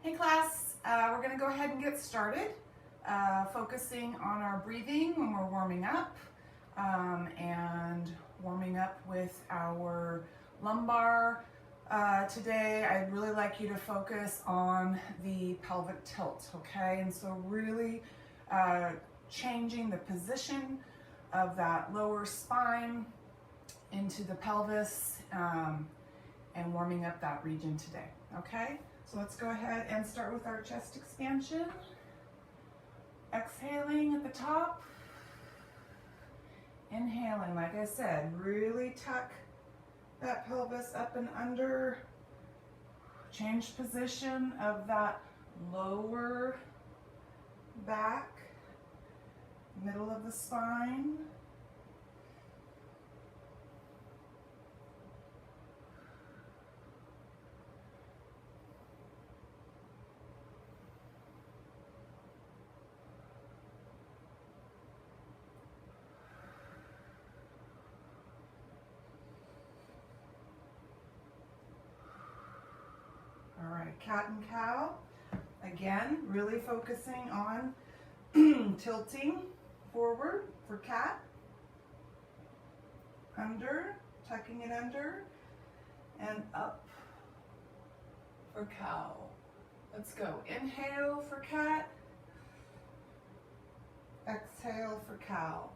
Hey class, we're going to go ahead and get started, focusing on our breathing when we're warming up, and warming up with our lumbar. Today I'd really like you to focus on the pelvic tilt, okay? And so really changing the position of that lower spine into the pelvis, and warming up that region today, okay? So let's go ahead and start with our chest expansion. Exhaling at the top. Inhaling, like I said, really tuck that pelvis up and under. Change position of that lower back, middle of the spine. All right, cat and cow. Again, really focusing on tilting forward for cat, under, tucking it under, and up for cow. Let's go. Inhale for cat, exhale for cow.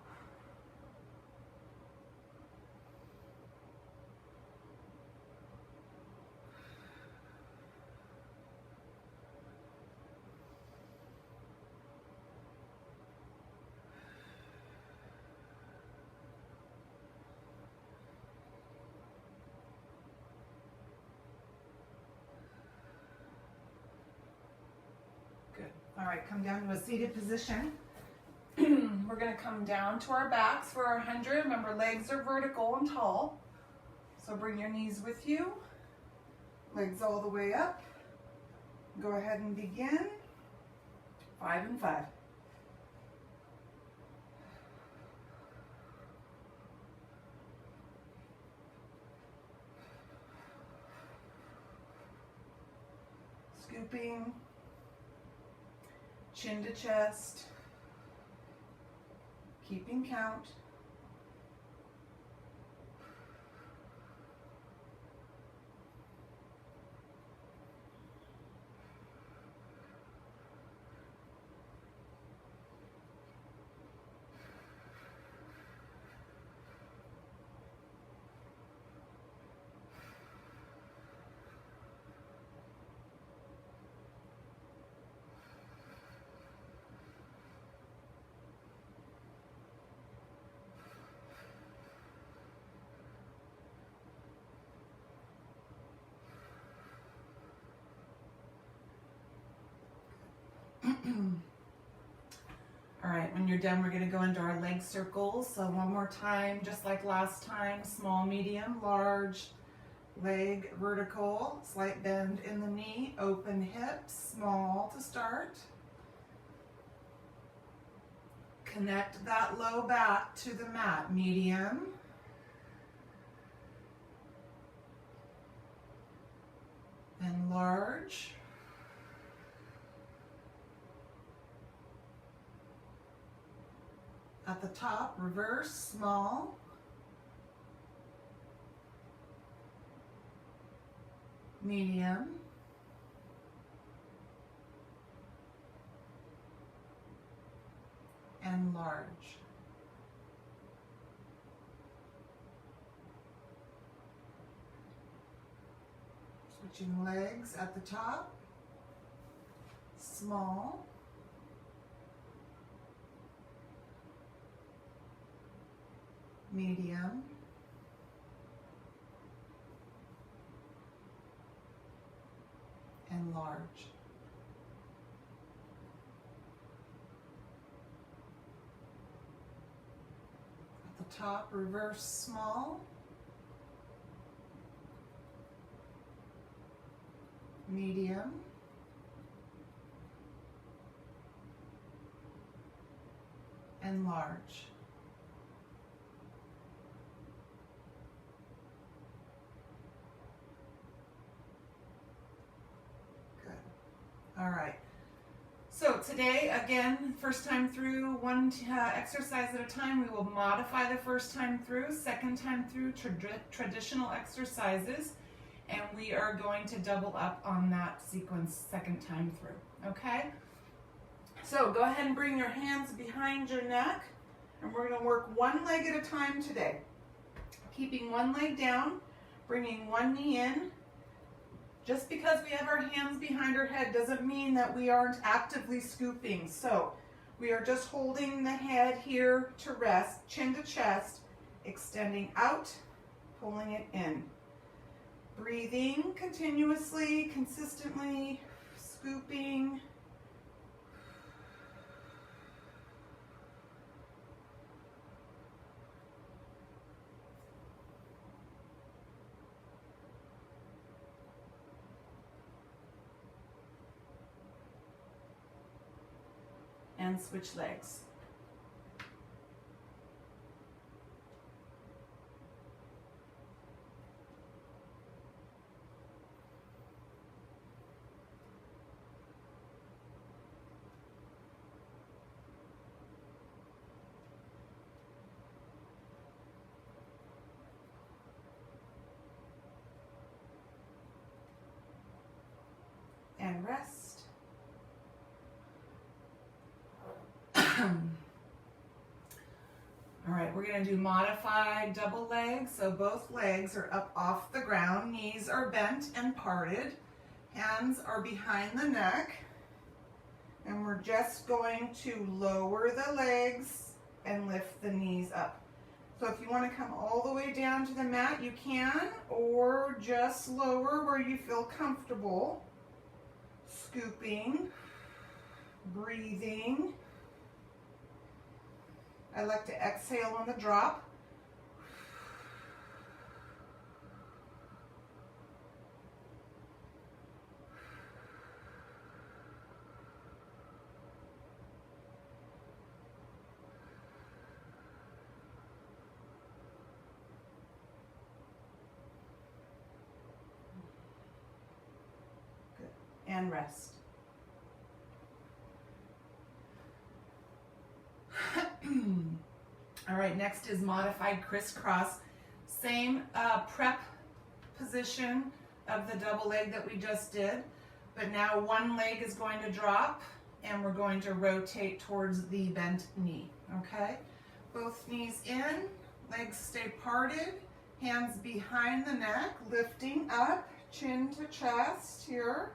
All right, come down to a seated position. We're going to come down to our backs for our 100. Remember, legs are vertical and tall. So bring your knees with you. Legs all the way up. Go ahead and begin. 5 and 5. Scooping. Chin to chest, keeping count. All right, when you're done, we're going to go into our leg circles. So one more time, just like last time, small, medium, large, leg vertical, slight bend in the knee, open hips, small to start. Connect that low back to the mat, medium. And large. At the top, reverse, small. Medium. And large. Switching legs at the top, small. Medium, and large. At the top, reverse small, medium, and large. All right. So today, again, first time through, one exercise at a time. We will modify the first time through, second time through, traditional exercises, and we are going to double up on that sequence second time through, okay? So go ahead and bring your hands behind your neck, and we're gonna work one leg at a time today. Keeping one leg down, bringing one knee in. Just because we have our hands behind our head doesn't mean that we aren't actively scooping. So we are just holding the head here to rest, chin to chest, extending out, pulling it in. Breathing continuously, consistently, scooping. And switch legs. And rest. All right, we're gonna do modified double legs. So both legs are up off the ground, knees are bent and parted, hands are behind the neck, and we're just going to lower the legs and lift the knees up. So if you wanna come all the way down to the mat, you can, or just lower where you feel comfortable. Scooping, breathing. I like to exhale on the drop. Good. And rest. All right, next is modified crisscross. Same prep position of the double leg that we just did, but now one leg is going to drop and we're going to rotate towards the bent knee, okay? Both knees in, legs stay parted, hands behind the neck, lifting up, chin to chest here.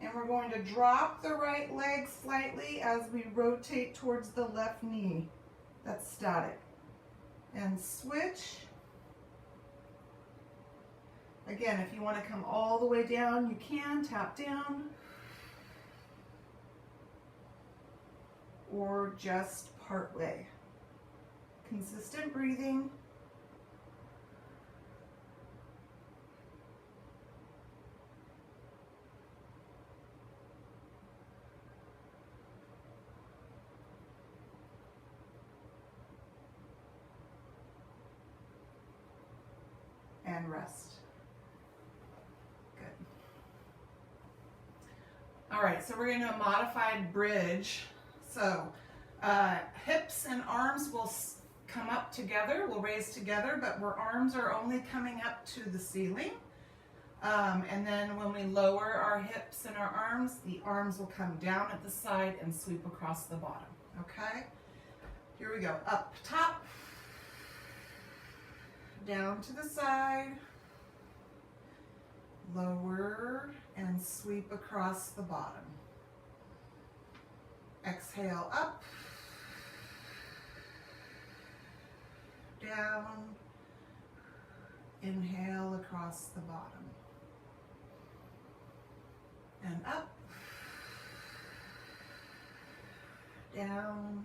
And we're going to drop the right leg slightly as we rotate towards the left knee. That's static. And switch. Again, if you want to come all the way down, you can tap down. Or just part way. Consistent breathing. And rest. Good. All right, so we're going to do a modified bridge. So hips and arms will come up together, we'll raise together, but our arms are only coming up to the ceiling. And then when we lower our hips and our arms, the arms will come down at the side and sweep across the bottom, okay? Here we go, up top, down to the side, lower and sweep across the bottom. Exhale up, down, inhale across the bottom, and up, down,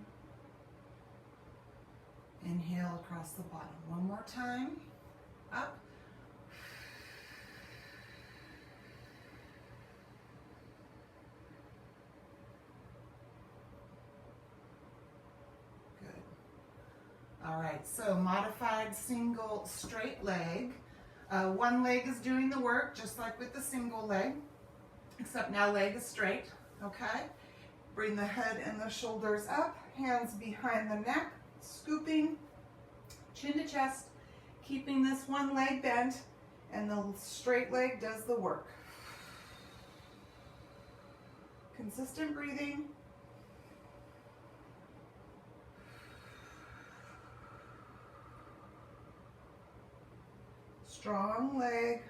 inhale across the bottom. One more time, up, good. All right, so modified single straight leg. One leg is doing the work, just like with the single leg. except now leg is straight, okay? Bring the head and the shoulders up, hands behind the neck, scooping, chin to chest, keeping this one leg bent, and the straight leg does the work. Consistent breathing. Strong leg.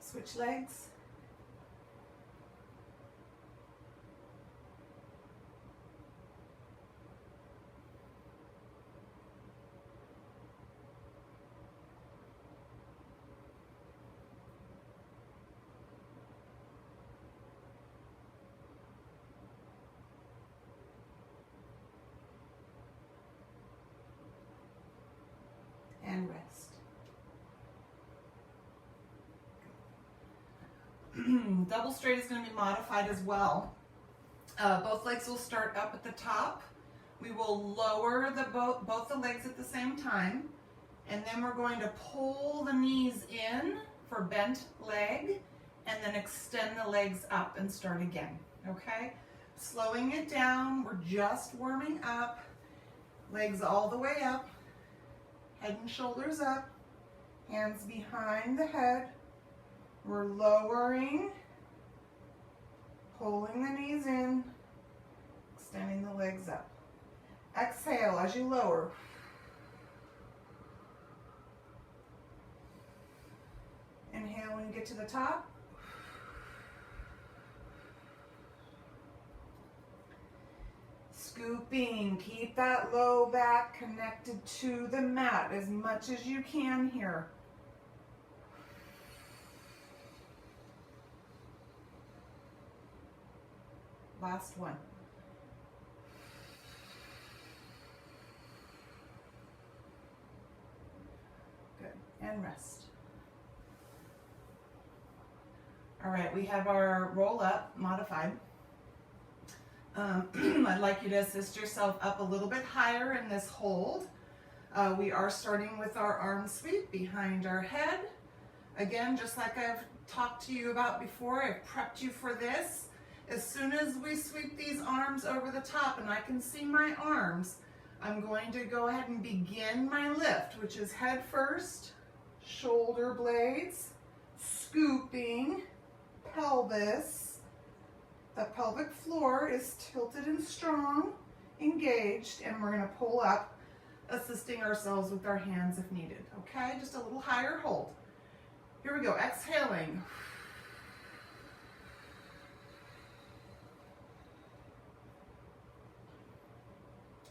Switch legs. And rest. Double straight is going to be modified as well. Both legs will start up at the top. We will lower both the legs at the same time, and then we're going to pull the knees in for bent leg, and then extend the legs up and start again, okay? Slowing it down, we're just warming up, legs all the way up, head and shoulders up, hands behind the head. We're lowering, pulling the knees in, extending the legs up. Exhale as you lower. Inhale when you get to the top. Scooping, keep that low back connected to the mat as much as you can here. Last one. Good, and rest. All right, we have our roll up modified. I'd like you to assist yourself up a little bit higher in this hold. We are starting with our arm sweep behind our head. Again, just like I've talked to you about before, I've prepped you for this. As soon as we sweep these arms over the top and I can see my arms, I'm going to go ahead and begin my lift, which is head first, shoulder blades, scooping, pelvis. The pelvic floor is tilted and strong, engaged, and we're going to pull up, assisting ourselves with our hands if needed, okay? Just a little higher hold. Here we go, exhaling.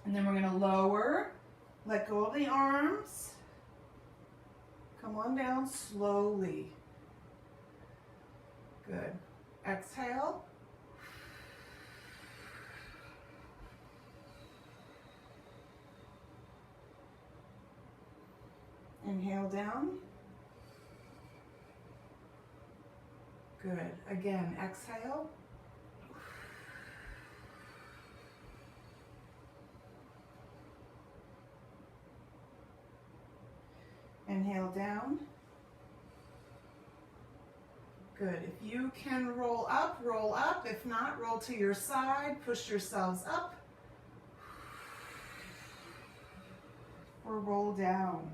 And then we're going to lower, let go of the arms, come on down slowly. Good. Exhale. Inhale down. Good. Again, exhale. Inhale down. Good. If you can roll up, roll up. If not, roll to your side. Push yourselves up. Or roll down.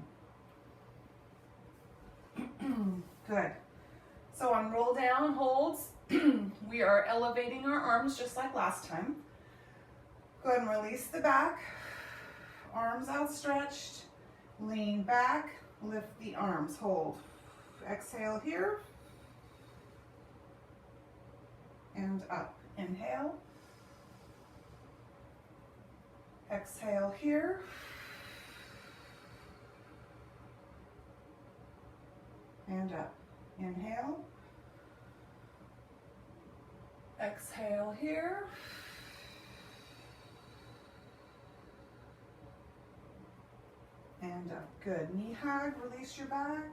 Good. So on roll down holds, we are elevating our arms just like last time. Go ahead and release the back. Arms outstretched. Lean back. Lift the arms. Hold. Exhale here. And up. Inhale. Exhale here. And up. Inhale. Exhale here. And up. Good. Knee hug. Release your back.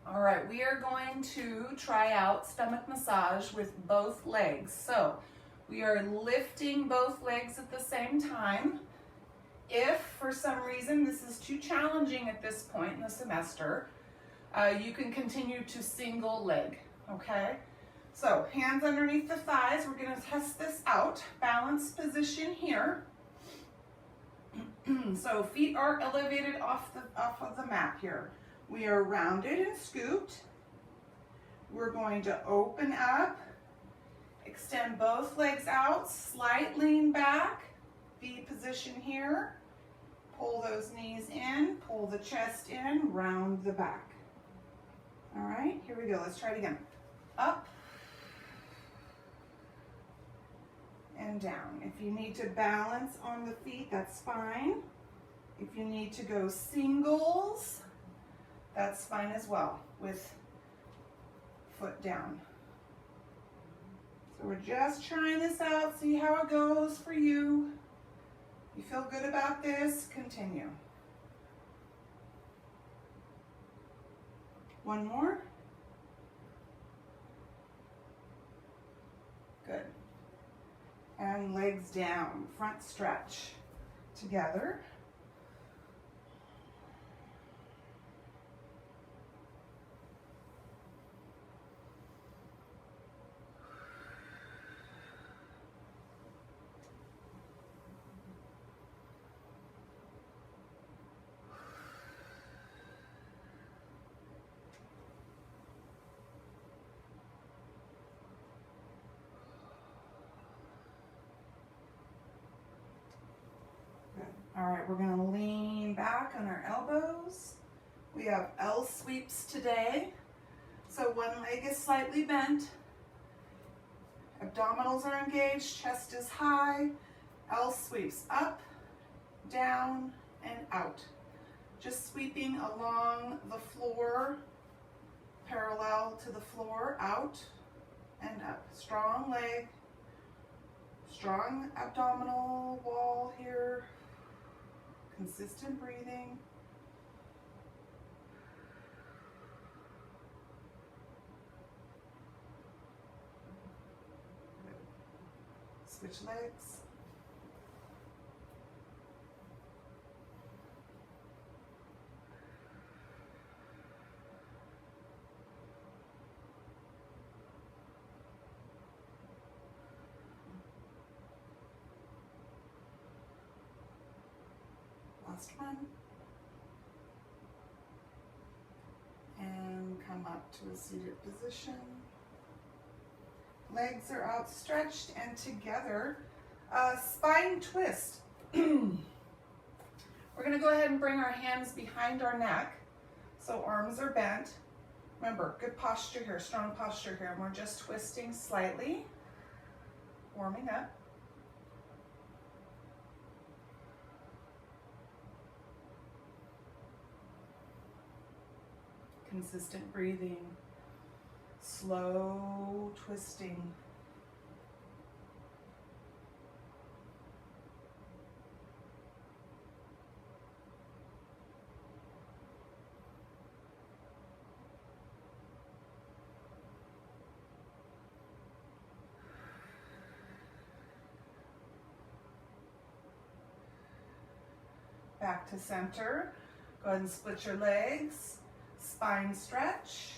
All right, we are going to try out stomach massage with both legs. So We are lifting both legs at the same time. If for some reason this is too challenging at this point in the semester, you can continue to single leg, okay? So hands underneath the thighs, we're gonna test this out. Balanced position here. So feet are elevated off of the mat here. We are rounded and scooped. We're going to open up, extend both legs out, slight lean back, V position here. Pull those knees in, pull the chest in, round the back. All right, here we go. Let's try it again. Up and down. If you need to balance on the feet, that's fine. If you need to go singles, that's fine as well, with foot down. So we're just trying this out, see how it goes for you. You feel good about this? Continue. One more. Good. And legs down, front stretch together. All right, we're gonna lean back on our elbows. We have L sweeps today. So one leg is slightly bent. Abdominals are engaged, chest is high. L sweeps up, down, and out. Just sweeping along the floor, parallel to the floor, out and up. Strong leg, strong abdominal wall here. Consistent breathing. Switch legs. Last one. And come up to a seated position. Legs are outstretched and together. Spine twist. We're going to go ahead and bring our hands behind our neck. So arms are bent. Remember, good posture here, strong posture here. And we're just twisting slightly, warming up. Consistent breathing, slow twisting. Back to center. Go ahead and split your legs. Spine stretch.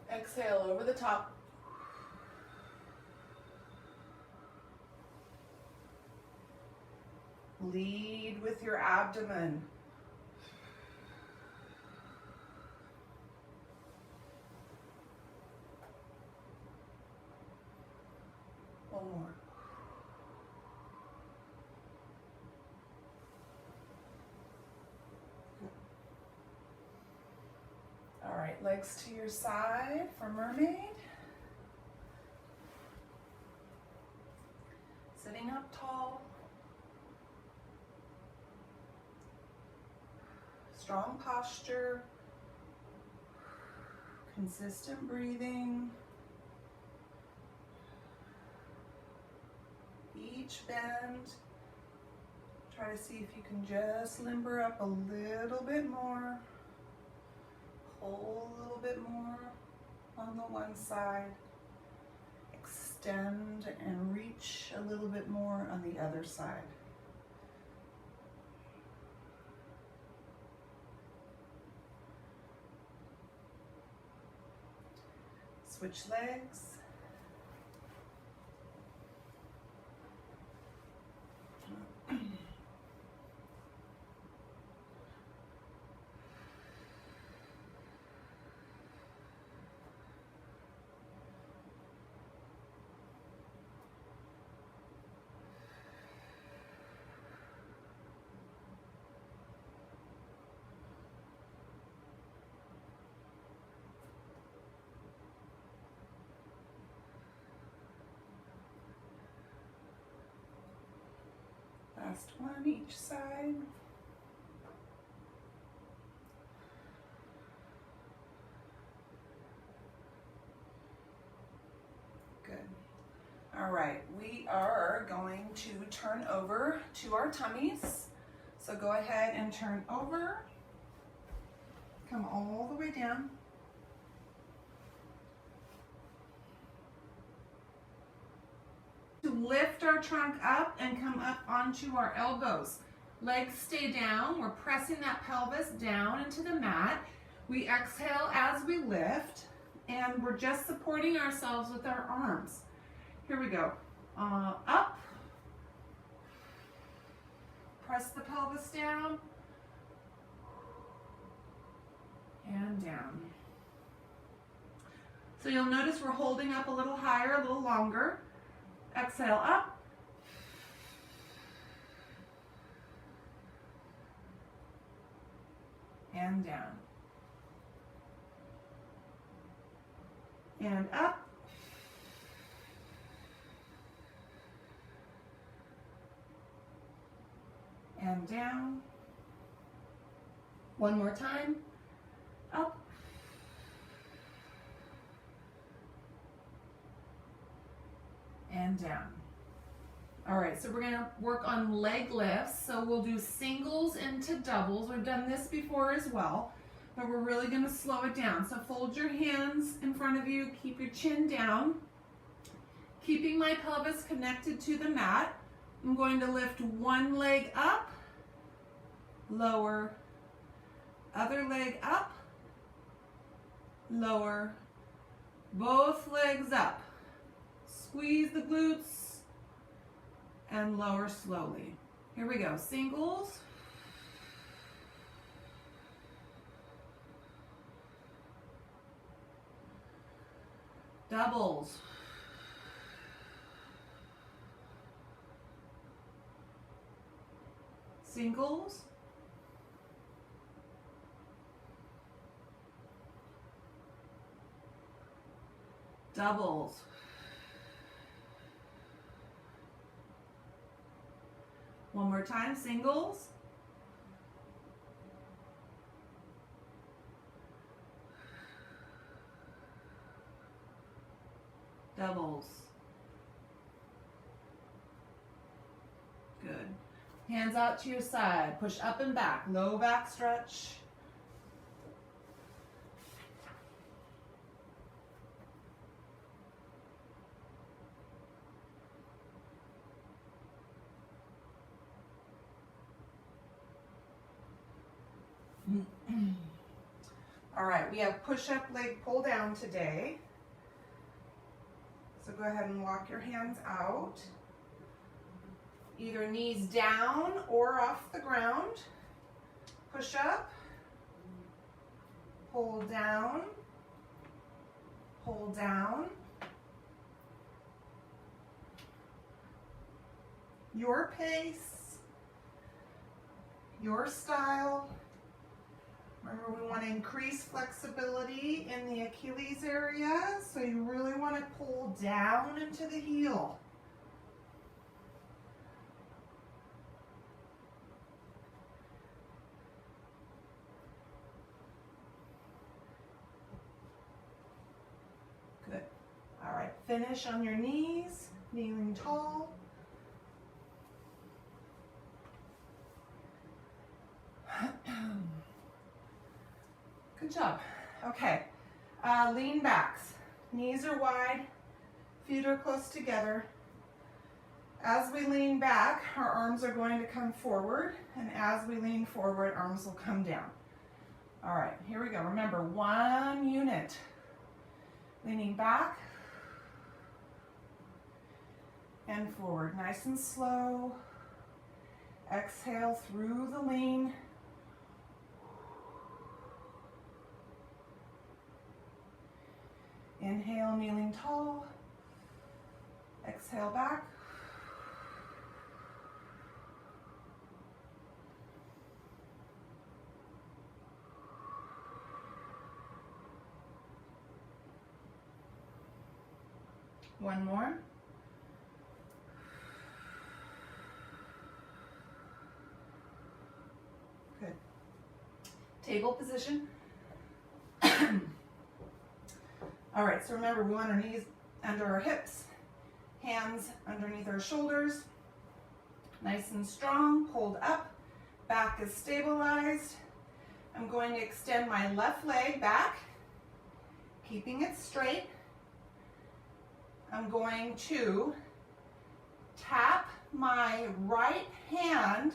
Exhale over the top. Lead with your abdomen. One more. All right, legs to your side for mermaid. Sitting up tall. Strong posture. Consistent breathing. Each bend. Try to see if you can just limber up a little bit more. one side. Extend and reach a little bit more on the other side. Switch legs. Last one each side. Good. All right, we are going to turn over to our tummies. So go ahead and turn over. Come all the way down. To lift our trunk up and come up onto our elbows. Legs stay down. We're pressing that pelvis down into the mat. We exhale as we lift, and we're just supporting ourselves with our arms. Here we go. Up. Press the pelvis down. And down. So you'll notice we're holding up a little higher, a little longer. Exhale up. And down. And up. And down. One more time. Up. And down. All right, so we're gonna work on leg lifts. So we'll do singles into doubles. We've done this before as well, but we're really gonna slow it down. So fold your hands in front of you, keep your chin down. Keeping my pelvis connected to the mat, I'm going to lift one leg up, lower, other leg up, lower, both legs up. Squeeze the glutes and lower slowly. Here we go, singles. Doubles. Singles. Doubles. One more time, singles. Doubles. Good. Hands out to your side. Push up and back. Low back stretch. All right, we have push-up leg pull down today. So go ahead and walk your hands out. Either knees down or off the ground. Push up, pull down, pull down. Your pace, your style. Remember, we want to increase flexibility in the Achilles area, so you really want to pull down into the heel. Good. All right, finish on your knees, kneeling tall. Good job. Okay, lean backs. Knees are wide, feet are close together. As we lean back, our arms are going to come forward, and as we lean forward, arms will come down. All right, here we go. Remember, 1 unit. Leaning back and forward, nice and slow. Exhale through the lean. Inhale, kneeling tall. Exhale back. One more. Good. Table position. All right, so remember, we want our knees under our hips, hands underneath our shoulders, nice and strong, pulled up, back is stabilized. I'm going to extend my left leg back, keeping it straight. I'm going to tap my right hand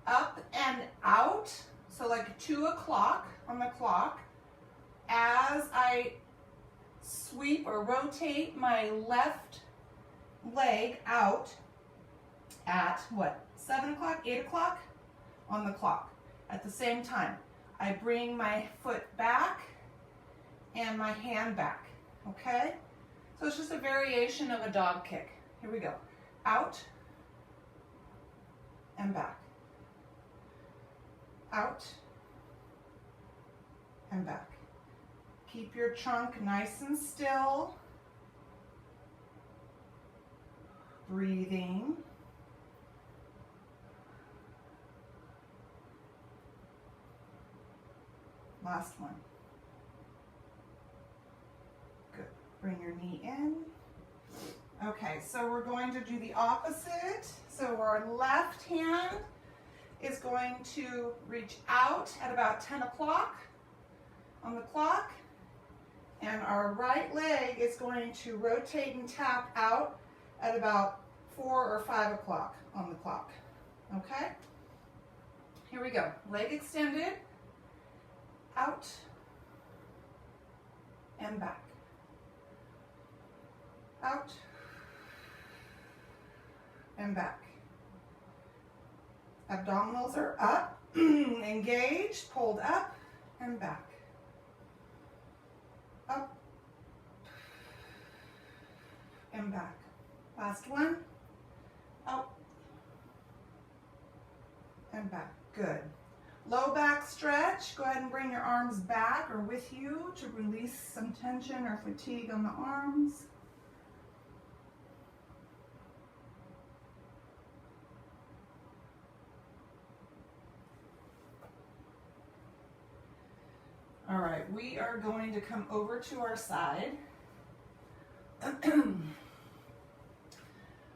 up and out, so like 2 o'clock on the clock, as I sweep or rotate my left leg out at what, 7 o'clock, 8 o'clock on the clock. At the same time, I bring my foot back and my hand back, okay? So it's just a variation of a dog kick. Here we go. Out and back. Out and back. Keep your trunk nice and still. Breathing. Last one. Good. Bring your knee in. Okay, so we're going to do the opposite. So our left hand is going to reach out at about 10 o'clock on the clock, and our right leg is going to rotate and tap out at about 4 or 5 o'clock on the clock. Okay? Here we go. Leg extended, out and back. Out and back. Abdominals are up, engaged, pulled up and back. Up and back. Last one. Up and back. Good. Low back stretch. Go ahead and bring your arms back or with you to release some tension or fatigue on the arms. All right, we are going to come over to our side.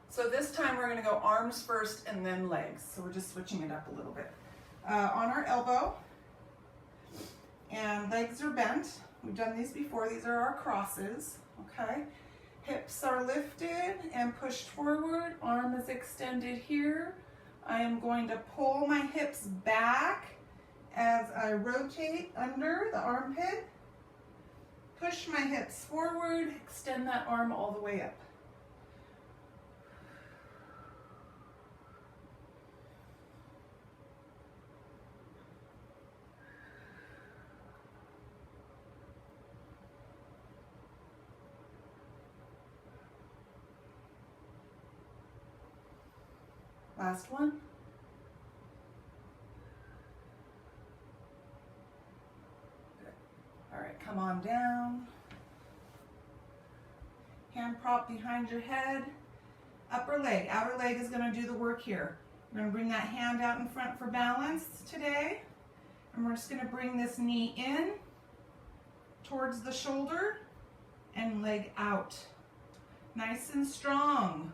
So this time we're going to go arms first and then legs. So we're just switching it up a little bit. On our elbow, and legs are bent. We've done these before. These are our crosses, okay? Hips are lifted and pushed forward. Arm is extended here. I am going to pull my hips back as I rotate under the armpit. Push my hips forward, extend that arm all the way up. Last one. Good. All right, come on down. Hand prop behind your head. Upper leg, outer leg is going to do the work here. We're going to bring that hand out in front for balance today. And we're just going to bring this knee in towards the shoulder and leg out. Nice and strong.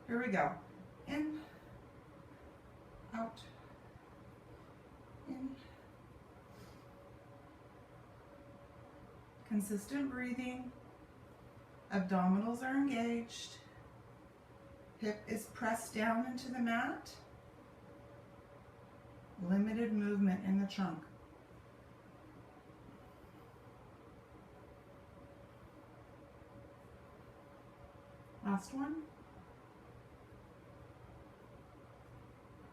Here we go. In, out, in. Consistent breathing. Abdominals are engaged. Hip is pressed down into the mat. Limited movement in the trunk. Last one.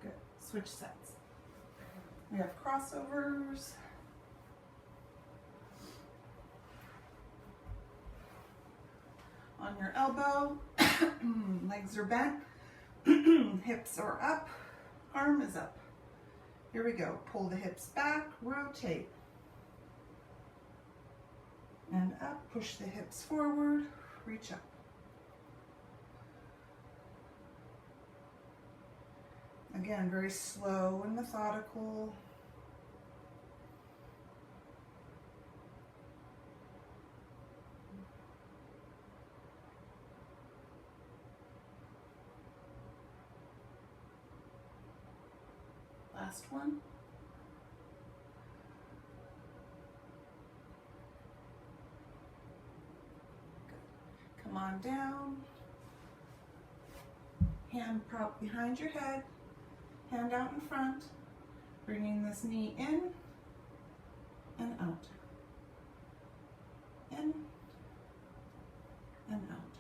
Good. Switch sets. We have crossovers. On your elbow, legs are bent, hips are up, arm is up. Here we go. Pull the hips back, rotate. And up, push the hips forward, reach up. Again, very slow and methodical. Last one. Good. Come on down. Hand prop behind your head. Hand out in front. Bringing this knee in and out. In and out.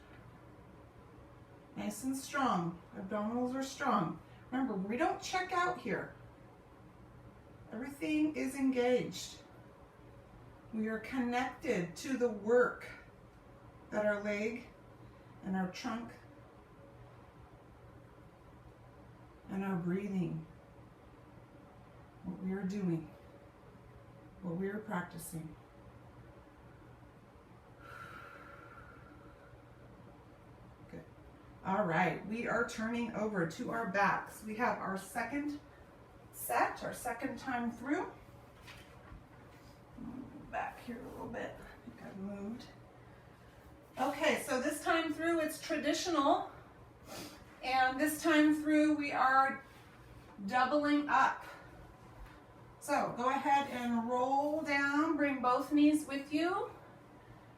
Nice and strong. Abdominals are strong. Remember, we don't check out here. Everything is engaged. We are connected to the work that our leg and our trunk and our breathing, what we are doing, what we are practicing. Good. All right, we are turning over to our backs. We have our second set, our second time through. Back here a little bit. I think I've moved. Okay, so this time through it's traditional. And this time through we are doubling up. So go ahead and roll down, bring both knees with you.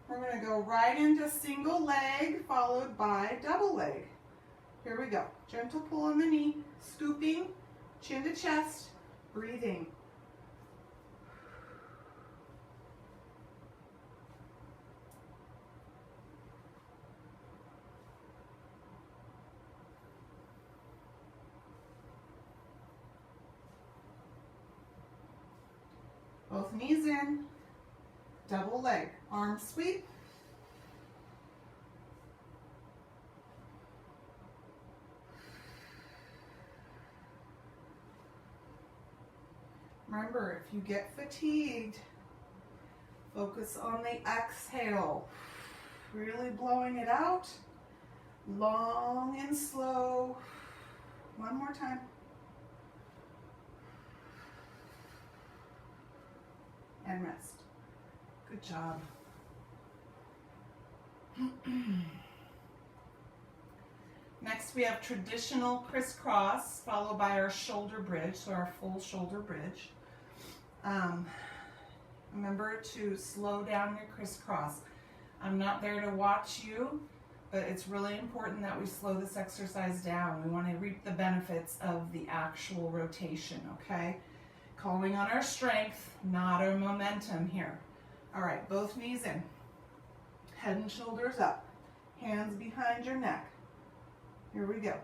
We're going to go right into single leg followed by double leg. Here we go. Gentle pull on the knee, scooping, chin to chest, breathing. Both knees in, double leg, arm sweep. Remember, if you get fatigued, focus on the exhale. Really blowing it out, long and slow. One more time. And rest. Good job. Next we have traditional crisscross followed by our shoulder bridge, so our full shoulder bridge. Remember to slow down your crisscross. I'm not there to watch you, but it's really important that we slow this exercise down. We want to reap the benefits of the actual rotation, okay? Calling on our strength, not our momentum here. All right, both knees in. Head and shoulders up. Hands behind your neck. Here we go.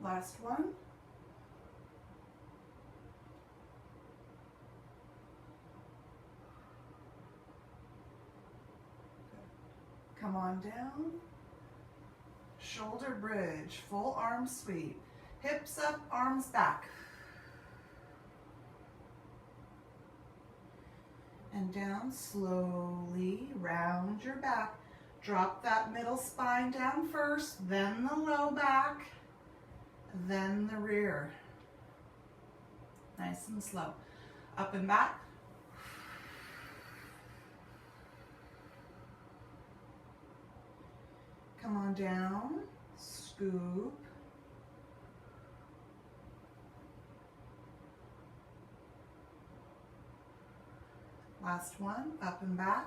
Last one. Good. Come on down. Shoulder bridge, full arm sweep. Hips up, arms back. And and down. Slowly round your back. Drop that middle spine down first, then the low back, then the rear. Nice and slow. Up and back. Come on down, scoop. Last one, up and back.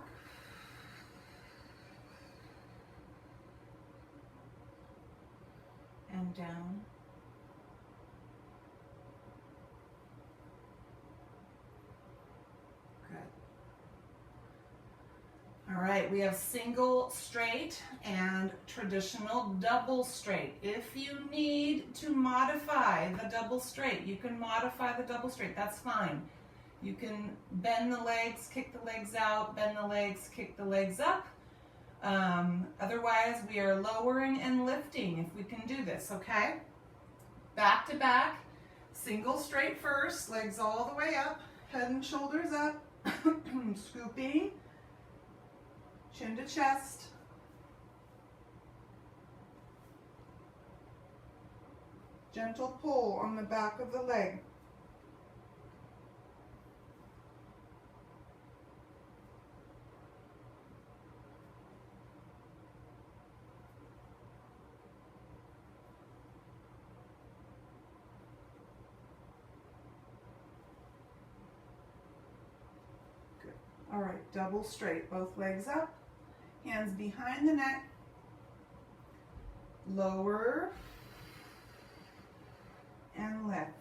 And down. Good. All right, we have single straight and traditional double straight. If you need to modify the double straight, you can modify the double straight, that's fine. You can bend the legs, kick the legs out, bend the legs, kick the legs up. Otherwise, we are lowering and lifting if we can do this, okay? Back to back, single straight first, legs all the way up, head and shoulders up, scooping, chin to chest. Gentle pull on the back of the leg. All right, double straight, both legs up, hands behind the neck, lower and lift.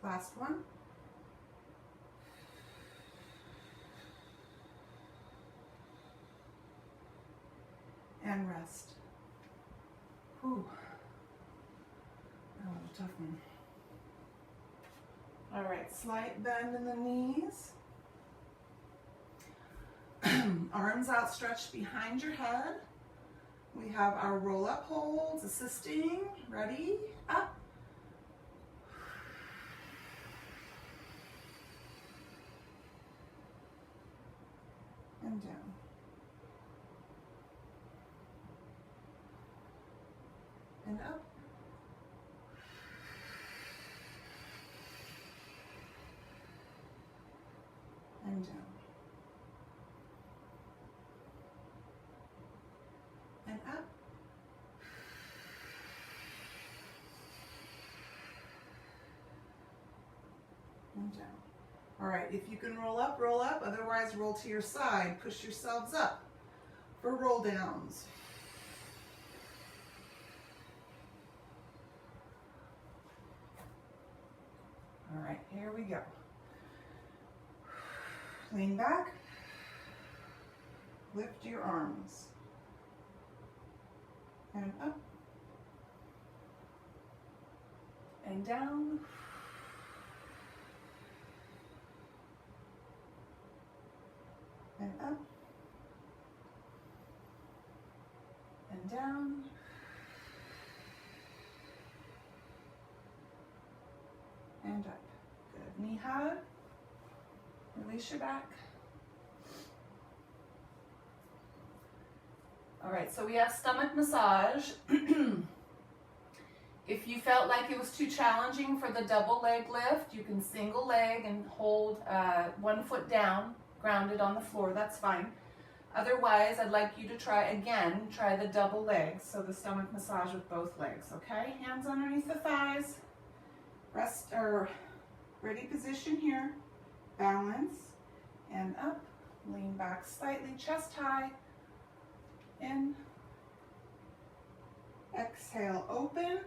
Last one. And rest. Whew. That was a tough one. All right, slight bend in the knees. Arms outstretched behind your head. We have our roll-up holds, assisting. Ready? Up. And down. And up. And down. And up. And down. All right, if you can roll up, otherwise roll to your side. Push yourselves up for roll downs. All right, here we go. Lean back, lift your arms, and up, and down, and up, and down, and up. Good. Knee hug. Release your back. All right, so we have stomach massage. If you felt like it was too challenging for the double leg lift, you can single leg and hold 1 foot down, grounded on the floor, that's fine. Otherwise, I'd like you to try the double legs, so the stomach massage with both legs, okay? Hands underneath the thighs, rest or ready position here, balance, and up, lean back slightly, chest high, in, exhale, open,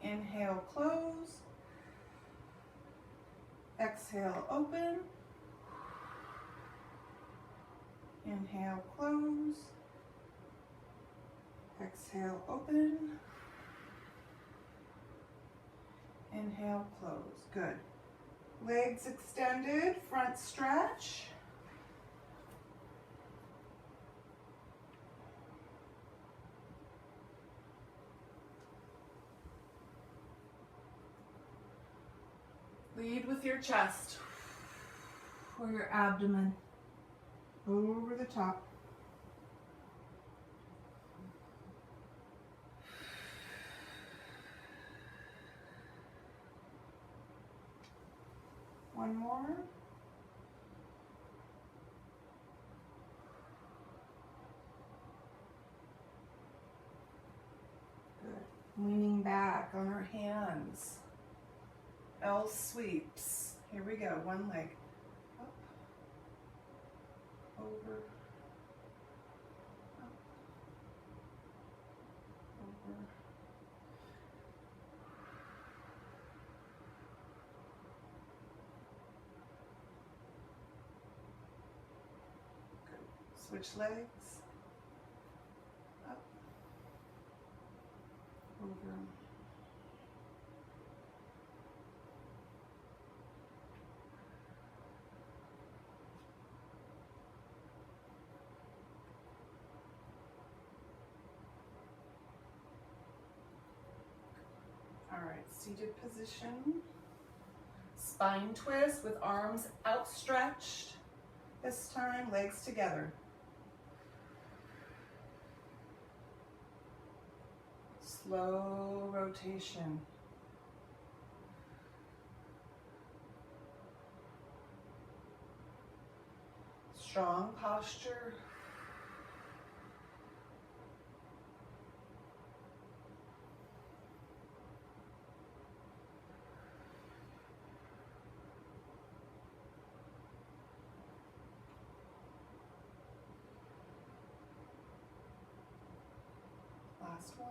inhale, close, exhale, open, inhale, close, exhale, open, inhale, close. Good. Legs extended, front stretch. Lead with your chest or your abdomen over the top. One more. Good. Leaning back on our hands. L sweeps. Here we go. One leg. Up. Over. Up. Over. Switch legs, up, over, all right, seated position, spine twist with arms outstretched, this time legs together. Slow rotation. Strong posture. Last one.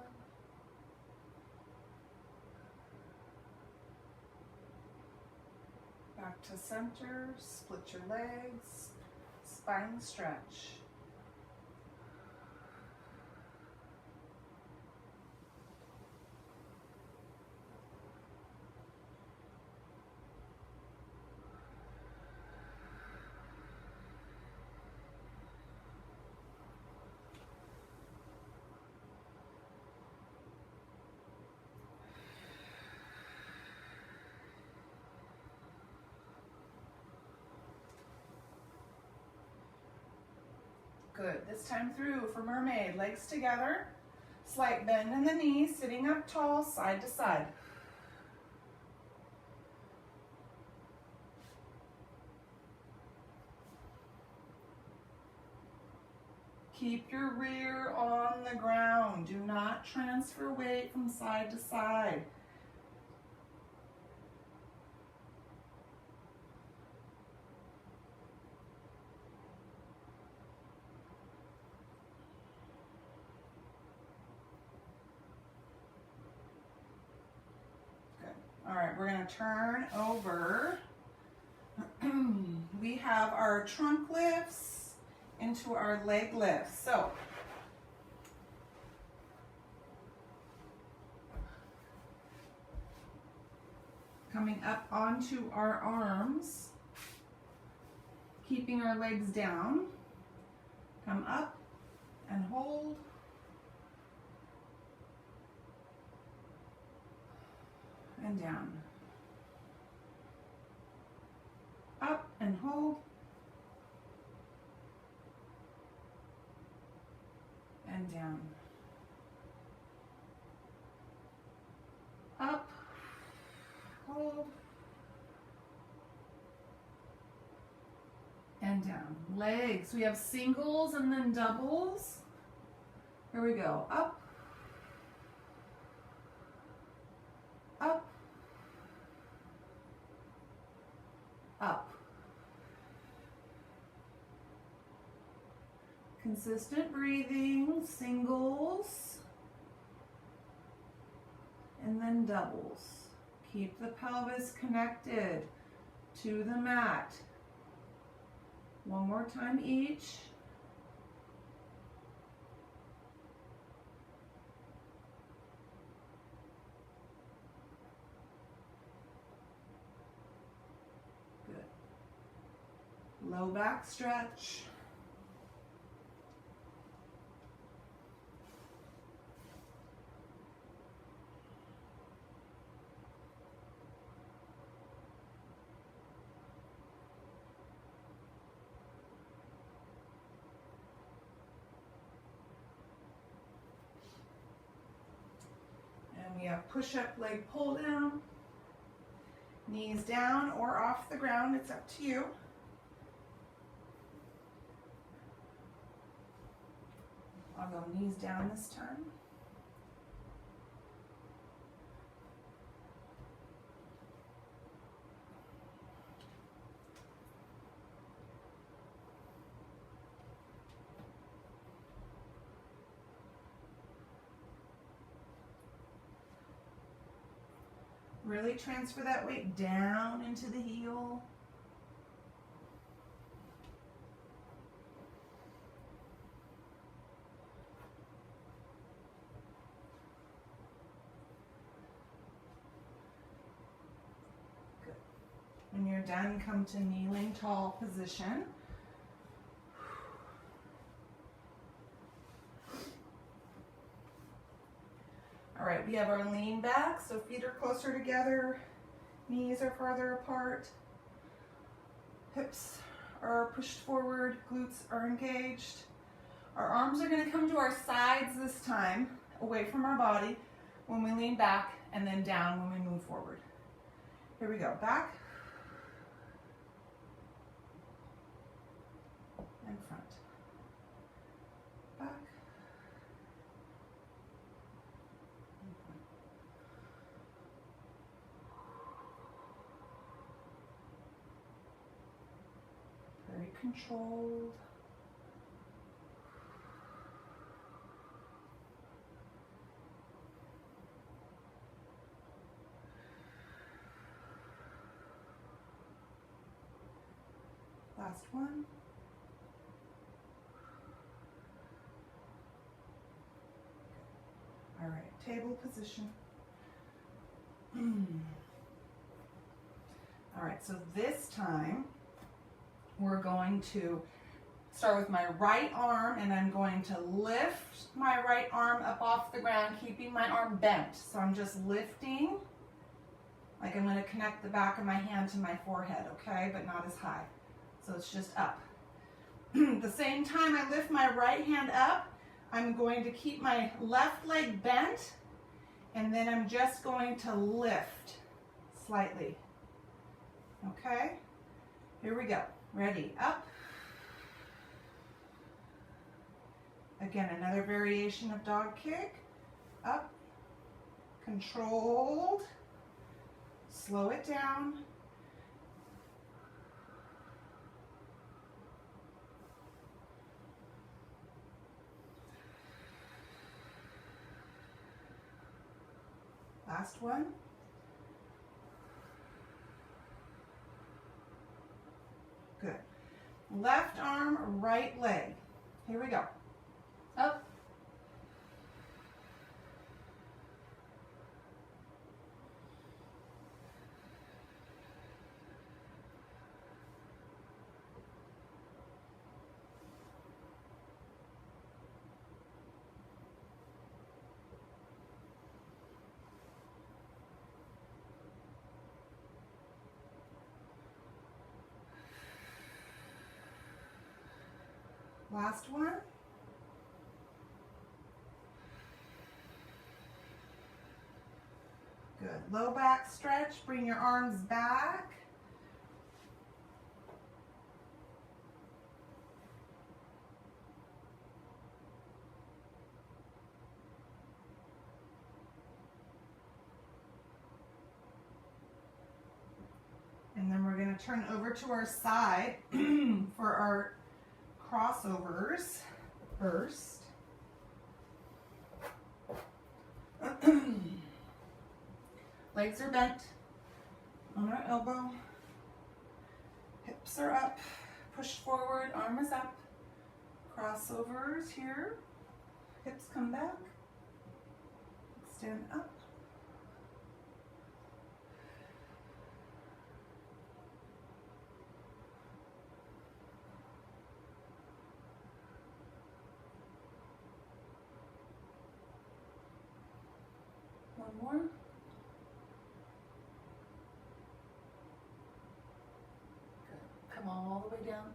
Back to center, split your legs, spine stretch. Good. This time through for mermaid, legs together, slight bend in the knees, sitting up tall, side to side. Keep your rear on the ground. Do not transfer weight from side to side. All right, we're going to turn over. We have our trunk lifts into our leg lifts. So, coming up onto our arms, keeping our legs down. Come up and hold. And down. Up and hold. And down. Up, hold, and down. Legs, we have singles and then doubles. Here we go. Up, up, up. Consistent breathing, singles, and then doubles. Keep the pelvis connected to the mat. One more time each. low back stretch. And we have push-up leg pull down. Knees down or off the ground, it's up to you. I'll go knees down this time. Really transfer that weight down into the heel. Good. When you're done, come to kneeling tall position. All right, we have our lean back, so feet are closer together, knees are farther apart, hips are pushed forward, glutes are engaged. Our arms are going to come to our sides this time, away from our body when we lean back, and then down when we move forward. Here we go, back and front. Back. Very controlled. Last one. All right, table position. All right, so this time we're going to start with my right arm, and I'm going to lift my right arm up off the ground, keeping my arm bent. So I'm just lifting, like I'm going to connect the back of my hand to my forehead, okay, but not as high. So it's just up. The same time I lift my right hand up, I'm going to keep my left leg bent, and then I'm just going to lift slightly. Okay? Here we go. Ready? Up. Again, another variation of dog kick. Up. Controlled. Slow it down. Last one. Good. Left arm, right leg. Here we go. Up. Last one. Good. Low back stretch. Bring your arms back. And then we're going to turn over to our side for our crossovers first. Legs are bent on our elbow. Hips are up. Push forward, arm is up. Crossovers here. Hips come back. Extend up. more. Good. Come all the way down.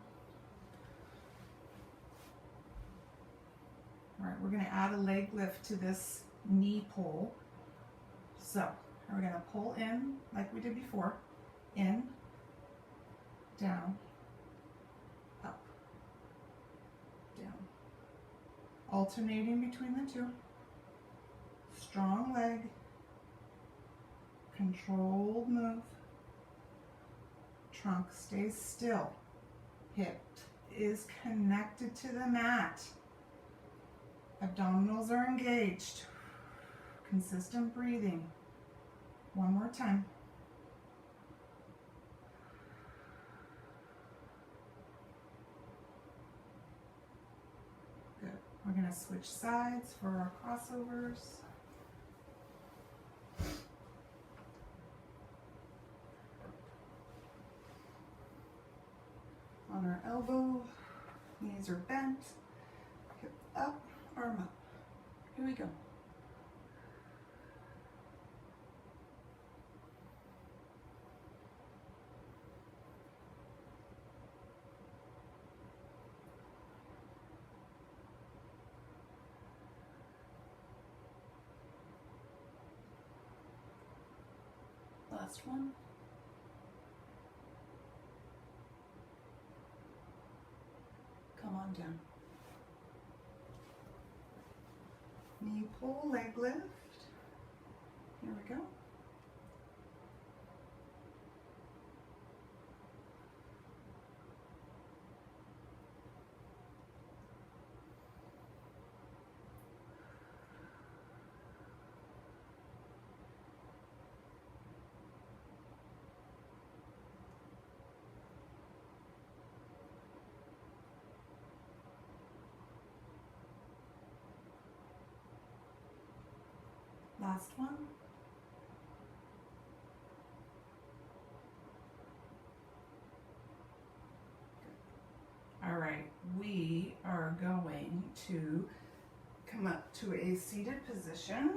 All right, we're going to add a leg lift to this knee pull. So we're going to pull in like we did before. In, down, up, down. Alternating between the two. Strong leg, controlled move. Trunk stays still. Hip is connected to the mat. Abdominals are engaged. Consistent breathing. One more time. Good. We're going to switch sides for our crossovers. On our elbow, knees are bent, hip up, arm up. Here we go. Last one. Come on down. Knee pull, leg lift. Here we go. Last one. All right, we are going to come up to a seated position.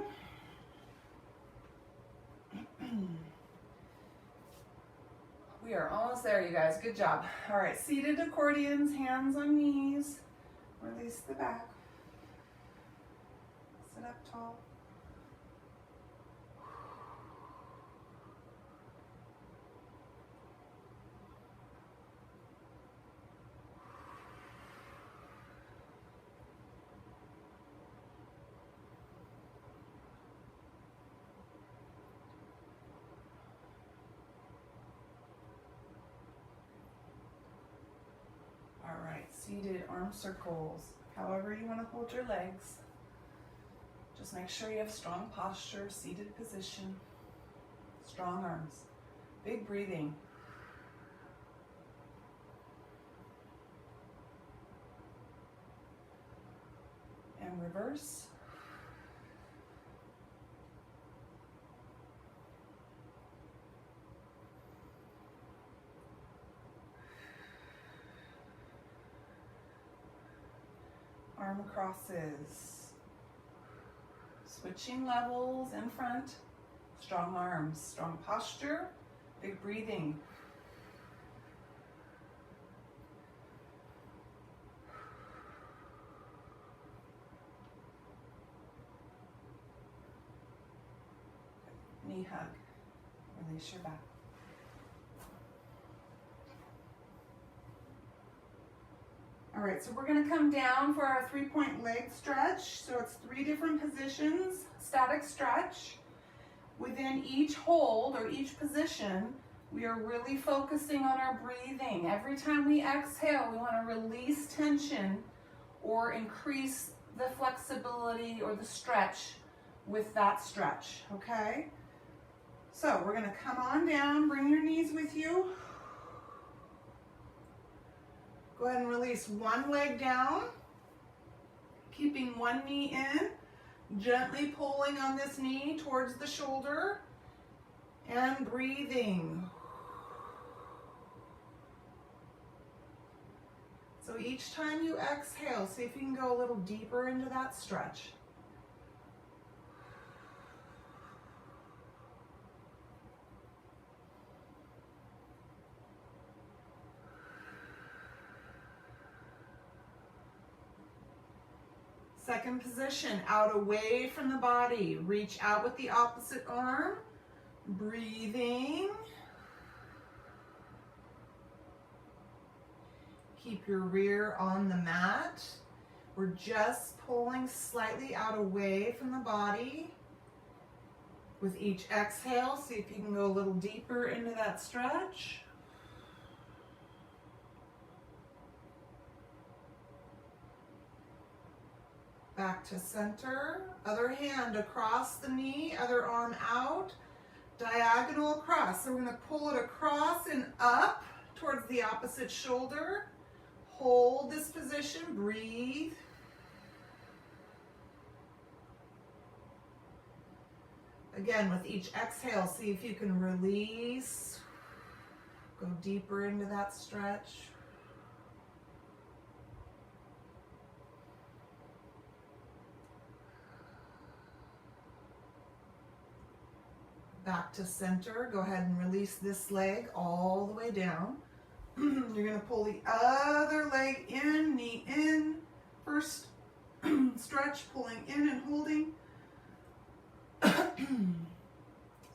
We are almost there, you guys. Good job. All right, seated accordions, hands on knees. Release the back. Sit up tall. All right, seated arm circles. However you want to hold your legs. Just make sure you have strong posture, seated position, strong arms, big breathing. And reverse. Arm crosses. Switching levels in front. Strong arms, strong posture, big breathing. Knee hug. Release your back. All right, so we're gonna come down for our 3-point leg stretch. So it's 3 different positions, static stretch. Within each hold or each position, we are really focusing on our breathing. Every time we exhale, we wanna release tension or increase the flexibility or the stretch with that stretch, okay? So we're gonna come on down, bring your knees with you. Go ahead and release one leg down, keeping one knee in, gently pulling on this knee towards the shoulder, and breathing. So each time you exhale, see if you can go a little deeper into that stretch. Second position, out away from the body. Reach out with the opposite arm. Breathing. Keep your rear on the mat. We're just pulling slightly out away from the body. With each exhale, see if you can go a little deeper into that stretch. Back to center. Other hand across the knee, other arm out. Diagonal across. So we're going to pull it across and up towards the opposite shoulder. Hold this position, breathe. Again, with each exhale, see if you can release. Go deeper into that stretch. Back to center. Go ahead and release this leg all the way down. You're going to pull the other leg in, knee in. First stretch, pulling in and holding.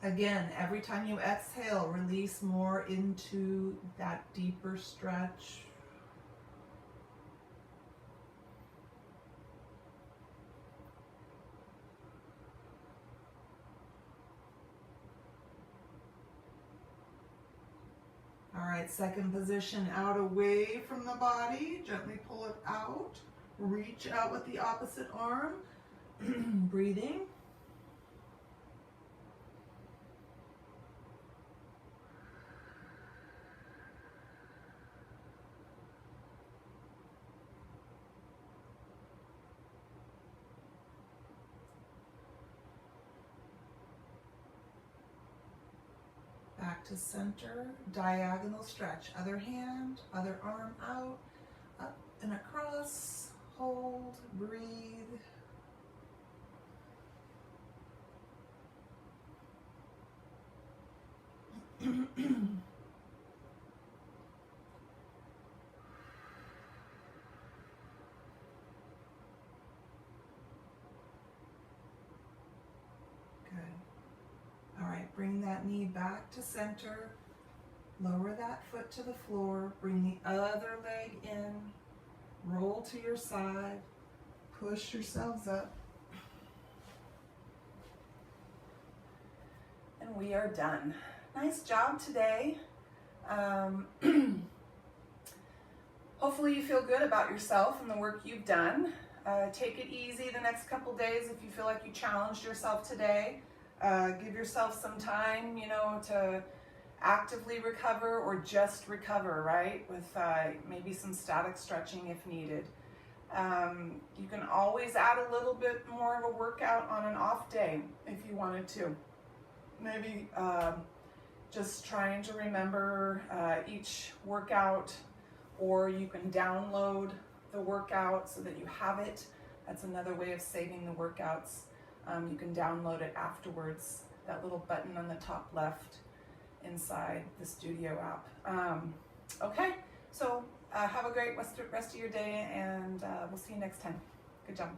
Again, every time you exhale, release more into that deeper stretch. All right, second position, out away from the body. Gently pull it out. Reach out with the opposite arm. Breathing. Back to center, diagonal stretch. Other hand, other arm out, up and across. Hold, breathe. Bring that knee back to center. Lower that foot to the floor. Bring the other leg in. Roll to your side. Push yourselves up. And we are done. Nice job today. Hopefully you feel good about yourself and the work you've done. Take it easy the next couple days if you feel like you challenged yourself today. Give yourself some time, to actively recover or just recover, right? With maybe some static stretching if needed. You can always add a little bit more of a workout on an off day if you wanted to. Maybe just trying to remember each workout, or you can download the workout so that you have it. That's another way of saving the workouts. You can download it afterwards, that little button on the top left inside the Studio app. Okay, so have a great rest of your day, and we'll see you next time. Good job.